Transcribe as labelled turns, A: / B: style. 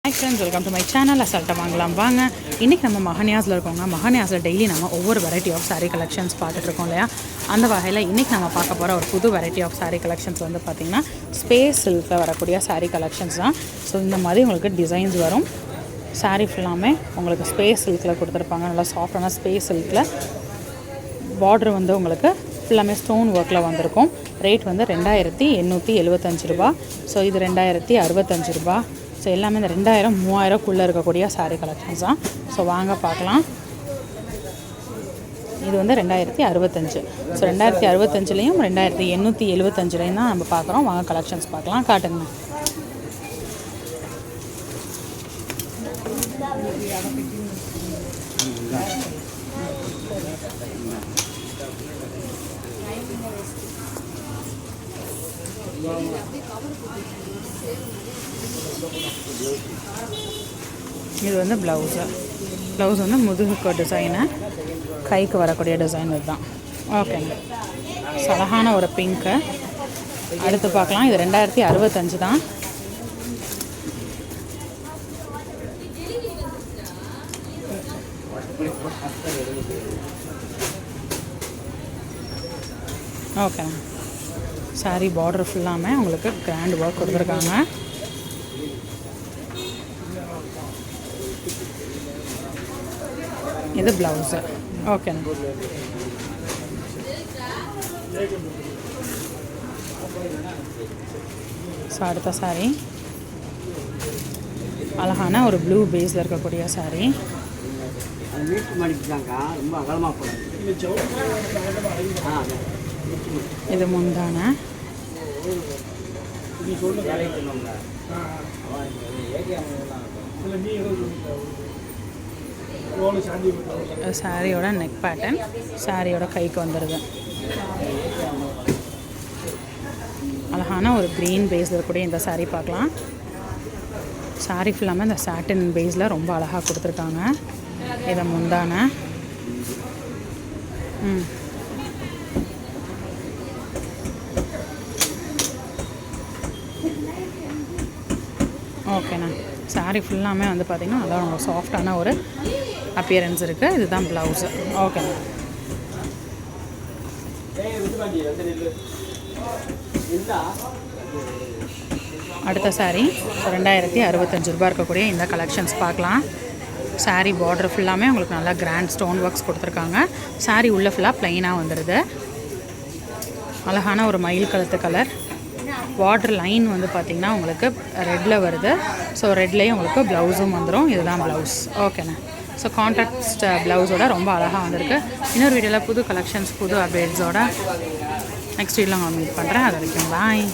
A: Hi friends, welcome to my channel. அசால்ட்டாக வாங்கலாம் வாங்க. இன்றைக்கி நம்ம மஹானியாஸில் இருக்கோங்க. மஹானியாஸில் டெய்லி நம்ம ஒவ்வொரு வெரைட்டி ஆஃப் சாரீ கலெக்ஷன்ஸ் பார்த்துட்ருக்கோம் இல்லையா. அந்த வகையில் இன்றைக்கி நம்ம பார்க்க போகிற ஒரு புது வெரைட்டி ஆஃப் சாரீ கலெக்ஷன்ஸ் வந்து பார்த்திங்கன்னா ஸ்பேஸ் சில்கில் வரக்கூடிய சாரீ கலெக்ஷன்ஸ் தான். ஸோ இந்த மாதிரி உங்களுக்கு டிசைன்ஸ் வரும். சாரீ ஃபுல்லாமே உங்களுக்கு ஸ்பேஸ் சில்கில் கொடுத்துருப்பாங்க. நல்லா சாஃப்டான ஸ்பேஸ் சில்கில் பார்டர் வந்து உங்களுக்கு ஃபுல்லாமே ஸ்டோன் ஒர்க்கில் வந்திருக்கும். ரேட் வந்து 2875 ரூபா. ஸோ இது 2065 ரூபா. ஸோ எல்லாமே இந்த 2000-3000க்குள்ளே இருக்கக்கூடிய சாரீ கலெக்ஷன்ஸ் தான். ஸோ வாங்க பார்க்கலாம். இது வந்து 2065. ஸோ 2065லேயும் 2875லேயும் தான் நம்ம பார்க்குறோம். வாங்க கலெக்ஷன்ஸ் பார்க்கலாம். காட்டுங்க. இது வந்து ப்ளவுஸ் வந்து முதுகுக்கு டிசைனு, கைக்கு வரக்கூடிய டிசைன் இதுதான். ஓகேங்க. அழகான ஒரு பிங்க்கு. அடுத்து பார்க்கலாம். இது 2065 தான். ஓகேங்க. சாரீ பார்டர் ஃபுல்லாமே உங்களுக்கு கிராண்ட் ஒர்க் கொடுத்துருக்காங்க. இது ப்ளவுஸு. ஓகேங்க. ஸோ அடுத்த சாரீ அழகான ஒரு ப்ளூ பேஸில் இருக்கக்கூடிய சாரீ. இது முந்தான. சாரியோட நெக் பேட்டர்ன் சாரியோட கைக்கு வந்துடுது. அழகான ஒரு க்ரீன் பேஸில் இருக்கக்கூடிய இந்த சாரீ பார்க்கலாம். சாரீ ஃபுல்லாமல் இந்த சாட்டின் பேஸில் ரொம்ப அழகாக கொடுத்துருக்காங்க. இதை முந்தான. ஓகேண்ணா. சாரீ ஃபுல்லாமே வந்து பார்த்திங்கன்னா நல்லா ரொம்ப சாஃப்டான ஒரு அப்பியரன்ஸ் இருக்குது. இதுதான் ப்ளவுஸு. ஓகேண்ணா. அடுத்த சாரீ 2065 ரூபா இருக்கக்கூடிய இந்த கலெக்ஷன்ஸ் பார்க்கலாம். சாரீ பார்டர் ஃபுல்லாமே உங்களுக்கு நல்லா கிராண்ட் ஸ்டோன் ஒர்க்ஸ் கொடுத்துருக்காங்க. சாரீ உள்ளே ஃபுல்லாக ப்ளைனாக வந்துடுது. அழகான ஒரு மயில் கழுத்து கலர். பார்டர் லைன் வந்து பார்த்திங்கன்னா உங்களுக்கு ரெட்டில் வருது. ஸோ ரெட்லேயும் உங்களுக்கு ப்ளவுஸும் வந்துடும். இதுதான் ப்ளவுஸ். ஓகேண்ணா. ஸோ கான்ட்ராஸ்ட் ப்ளவுஸோட ரொம்ப அழகாக வந்திருக்கு. இன்னொரு வீடியோவில் புது கலெக்ஷன்ஸ் புது அப்டேட்ஸோட நெக்ஸ்ட் வீடியோவில் நான் மீட் பண்ணுறேன். அது வரைக்கும் பாய்.